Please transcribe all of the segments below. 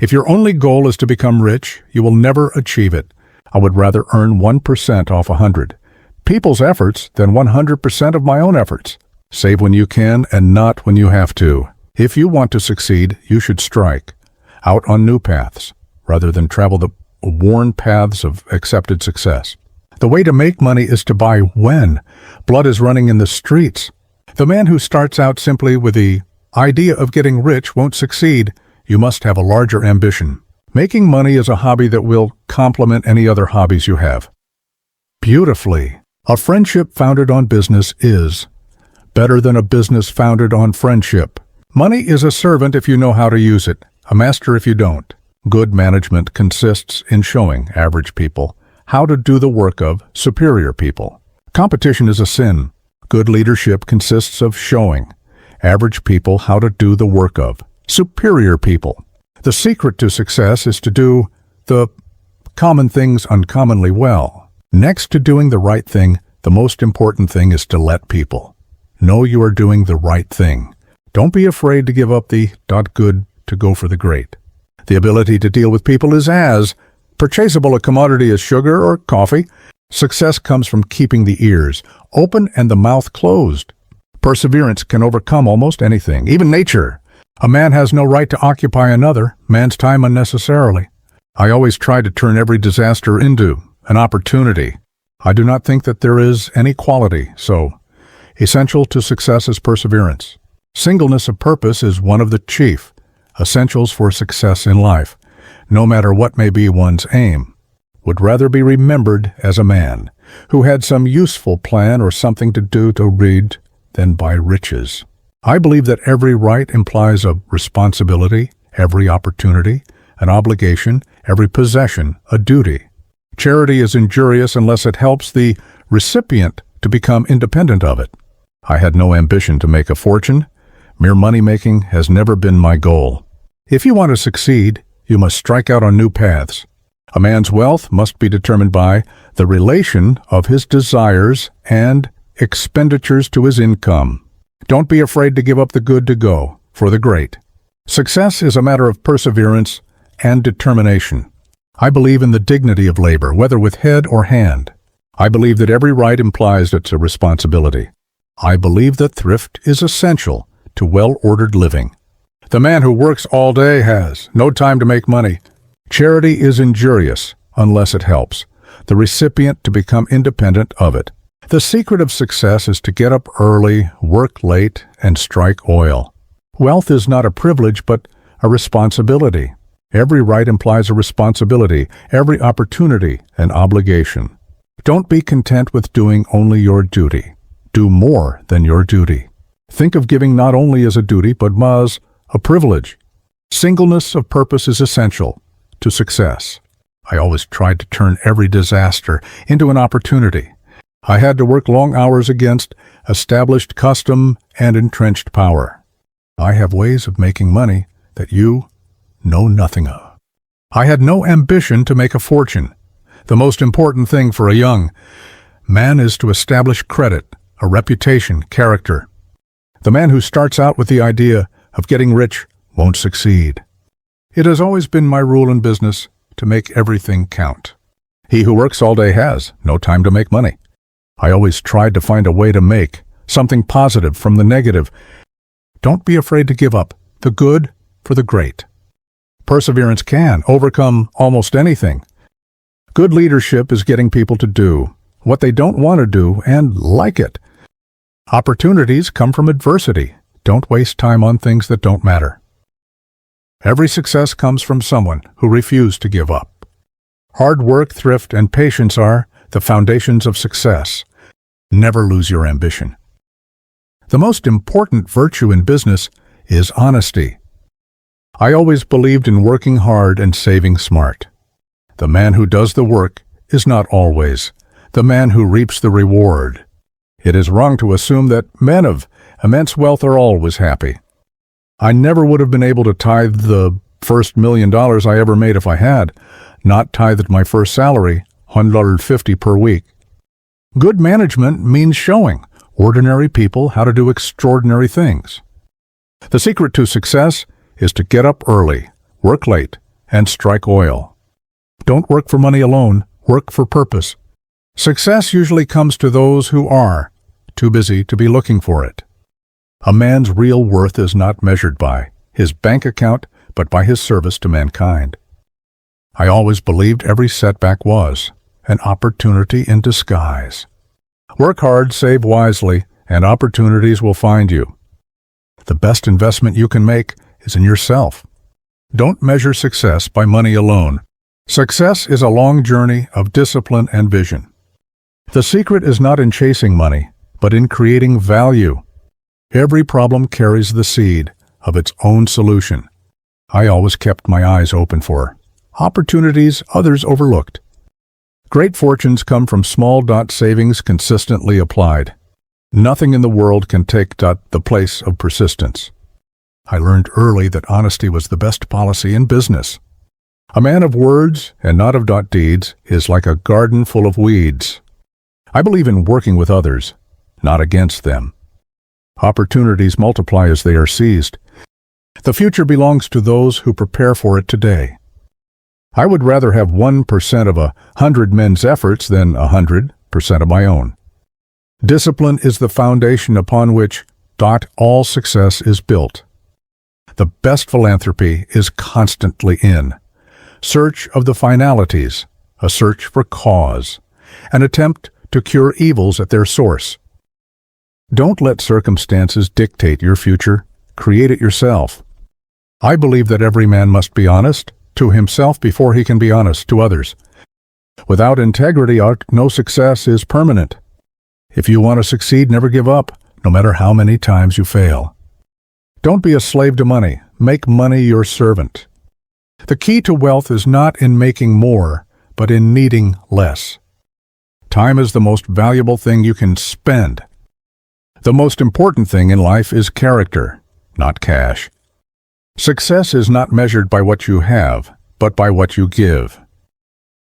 If your only goal is to become rich, you will never achieve it. I would rather earn 1% off 100 people's efforts than 100% of my own efforts. Save when you can and not when you have to. If you want to succeed, you should strike out on new paths rather than travel the worn paths of accepted success. The way to make money is to buy when blood is running in the streets. The man who starts out simply with the idea of getting rich won't succeed. You must have a larger ambition. Making money is a hobby that will complement any other hobbies you have. Beautifully, a friendship founded on business is better than a business founded on friendship. Money is a servant if you know how to use it, a master if you don't. Good management consists in showing average people how to do the work of superior people. Competition is a sin. Good leadership consists of showing average people how to do the work of superior people. The secret to success is to do the common things uncommonly well. Next to doing the right thing, the most important thing is to let people know you are doing the right thing. Don't be afraid to give up the good to go for the great. The ability to deal with people is as purchasable a commodity as sugar or coffee. Success comes from keeping the ears open and the mouth closed. Perseverance can overcome almost anything, even nature. A man has no right to occupy another man's time unnecessarily. I always try to turn every disaster into an opportunity. I do not think that there is any quality, so essential to success is perseverance. Singleness of purpose is one of the chief essentials for success in life. No matter what may be one's aim, would rather be remembered as a man who had some useful plan or something to do to read than by riches. I believe that every right implies a responsibility, every opportunity, an obligation, every possession, a duty. Charity is injurious unless it helps the recipient to become independent of it. I had no ambition to make a fortune. Mere money-making has never been my goal. If you want to succeed, you must strike out on new paths. A man's wealth must be determined by the relation of his desires and expenditures to his income. Don't be afraid to give up the good to go for the great. Success is a matter of perseverance and determination. I believe in the dignity of labor, whether with head or hand. I believe that every right implies it's a responsibility. I believe that thrift is essential to well-ordered living. The man who works all day has no time to make money. Charity is injurious unless it helps the recipient to become independent of it. The secret of success is to get up early, work late, and strike oil. Wealth is not a privilege, but a responsibility. Every right implies a responsibility, every opportunity an obligation. Don't be content with doing only your duty. Do more than your duty. Think of giving not only as a duty, but as a privilege. Singleness of purpose is essential to success. I always tried to turn every disaster into an opportunity. I had to work long hours against established custom and entrenched power. I have ways of making money that you know nothing of. I had no ambition to make a fortune. The most important thing for a young man is to establish credit, a reputation, character. The man who starts out with the idea of getting rich won't succeed. It has always been my rule in business to make everything count. He who works all day has no time to make money. I always tried to find a way to make something positive from the negative. Don't be afraid to give up the good for the great. Perseverance can overcome almost anything. Good leadership is getting people to do what they don't want to do and like it. Opportunities come from adversity. Don't waste time on things that don't matter. Every success comes from someone who refused to give up. Hard work, thrift, and patience are the foundations of success. Never lose your ambition. The most important virtue in business is honesty. I always believed in working hard and saving smart. The man who does the work is not always the man who reaps the reward. It is wrong to assume that men of immense wealth are always happy. I never would have been able to tithe the first $1 million I ever made if I had not tithed my first salary, $150 per week. Good management means showing ordinary people how to do extraordinary things. The secret to success is to get up early, work late, and strike oil. Don't work for money alone, work for purpose. Success usually comes to those who are too busy to be looking for it. A man's real worth is not measured by his bank account, but by his service to mankind. I always believed every setback was an opportunity in disguise. Work hard, save wisely, and opportunities will find you. The best investment you can make is in yourself. Don't measure success by money alone. Success is a long journey of discipline and vision. The secret is not in chasing money, but in creating value. Every problem carries the seed of its own solution. I always kept my eyes open for opportunities others overlooked. Great fortunes come from small savings consistently applied. Nothing in the world can take the place of persistence. I learned early that honesty was the best policy in business. A man of words and not of deeds is like a garden full of weeds. I believe in working with others, not against them. Opportunities multiply as they are seized. The future belongs to those who prepare for it today. I would rather have 1% of 100 men's efforts than 100% of my own. Discipline is the foundation upon which all success is built. The best philanthropy is constantly in search of the finalities, a search for cause, an attempt to cure evils at their source. Don't let circumstances dictate your future. Create it yourself. I believe that every man must be honest to himself before he can be honest to others. Without integrity, no success is permanent. If you want to succeed, never give up, no matter how many times you fail. Don't be a slave to money. Make money your servant. The key to wealth is not in making more, but in needing less. Time is the most valuable thing you can spend. The most important thing in life is character, not cash. Success is not measured by what you have, but by what you give.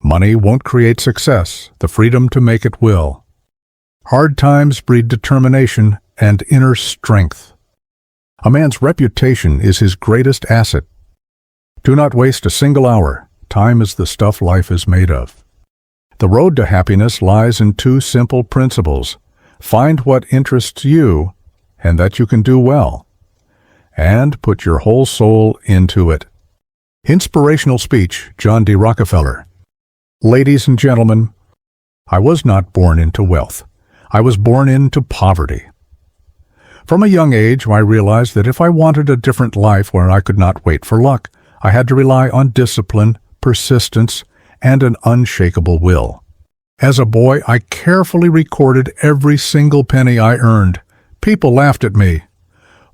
Money won't create success. The freedom to make it will. Hard times breed determination and inner strength. A man's reputation is his greatest asset. Do not waste a single hour. Time is the stuff life is made of. The road to happiness lies in two simple principles. Find what interests you and that you can do well, and put your whole soul into it. Inspirational speech, John D. Rockefeller. Ladies and gentlemen, I was not born into wealth. I was born into poverty. From a young age, I realized that if I wanted a different life where I could not wait for luck, I had to rely on discipline, persistence, and an unshakable will. As a boy, I carefully recorded every single penny I earned. People laughed at me.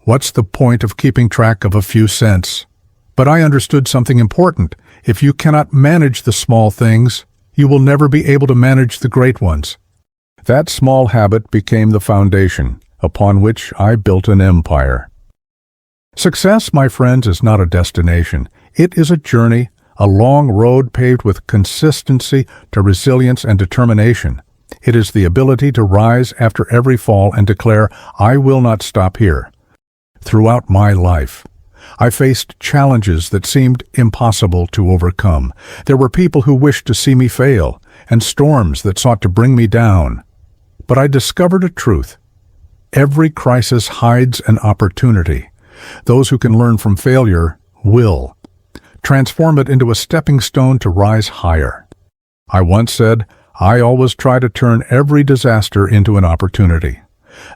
What's the point of keeping track of a few cents? But I understood something important. If you cannot manage the small things, you will never be able to manage the great ones. That small habit became the foundation upon which I built an empire. Success, my friends, is not a destination. It is a journey, a long road paved with consistency to resilience and determination. It is the ability to rise after every fall and declare, I will not stop here. Throughout my life, I faced challenges that seemed impossible to overcome. There were people who wished to see me fail, and storms that sought to bring me down. But I discovered a truth. Every crisis hides an opportunity. Those who can learn from failure will transform it into a stepping stone to rise higher. I once said, I always try to turn every disaster into an opportunity.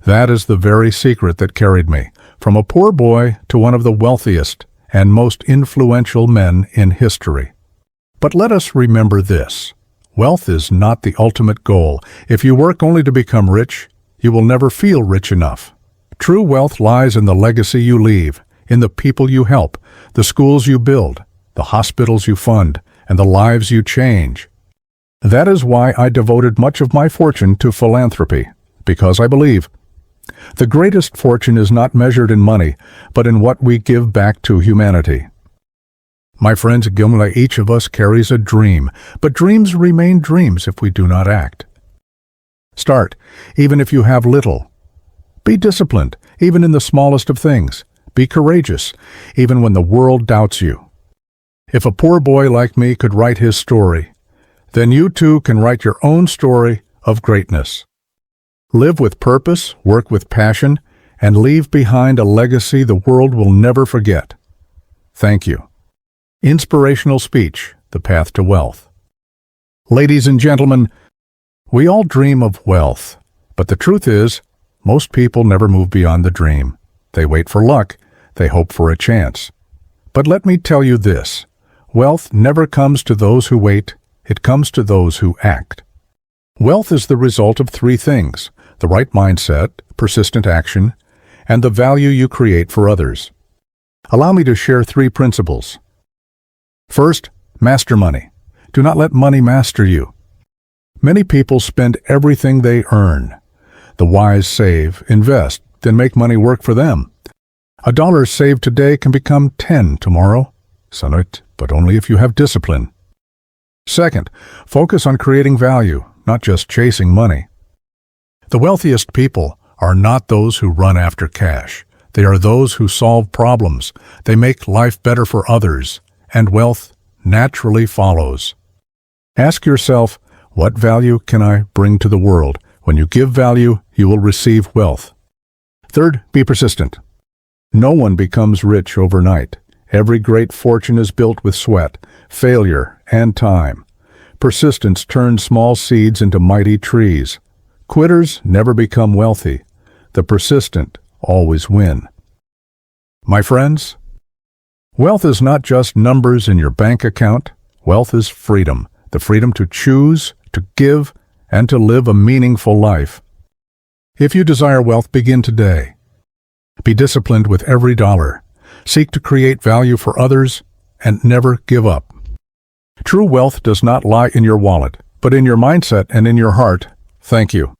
That is the very secret that carried me from a poor boy to one of the wealthiest and most influential men in history. But let us remember this. Wealth is not the ultimate goal. If you work only to become rich, you will never feel rich enough. True wealth lies in the legacy you leave, in the people you help, the schools you build, the hospitals you fund, and the lives you change. That is why I devoted much of my fortune to philanthropy, because I believe the greatest fortune is not measured in money, but in what we give back to humanity. My friends, each of us carries a dream, but dreams remain dreams if we do not act. Start, even if you have little. Be disciplined, even in the smallest of things. Be courageous, even when the world doubts you. If a poor boy like me could write his story, then you too can write your own story of greatness. Live with purpose, work with passion, and leave behind a legacy the world will never forget. Thank you. Inspirational speech, The Path to Wealth. Ladies and gentlemen, we all dream of wealth, but the truth is, most people never move beyond the dream. They wait for luck, they hope for a chance. But let me tell you this, wealth never comes to those who wait, it comes to those who act. Wealth is the result of three things: the right mindset, persistent action, and the value you create for others. Allow me to share three principles. First, master money. Do not let money master you. Many people spend everything they earn. The wise save, invest, then make money work for them. $1 saved today can become 10 tomorrow. Sonnet, but only if you have discipline. Second, focus on creating value, not just chasing money. The wealthiest people are not those who run after cash. They are those who solve problems. They make life better for others, and wealth naturally follows. Ask yourself, what value can I bring to the world? When you give value, you will receive wealth. Third, be persistent. No one becomes rich overnight. Every great fortune is built with sweat, failure, and time. Persistence turns small seeds into mighty trees. Quitters never become wealthy. The persistent always win. My friends, wealth is not just numbers in your bank account. Wealth is freedom, the freedom to choose, to give, and to live a meaningful life. If you desire wealth, begin today. Be disciplined with every dollar. Seek to create value for others, and never give up. True wealth does not lie in your wallet, but in your mindset and in your heart. Thank you.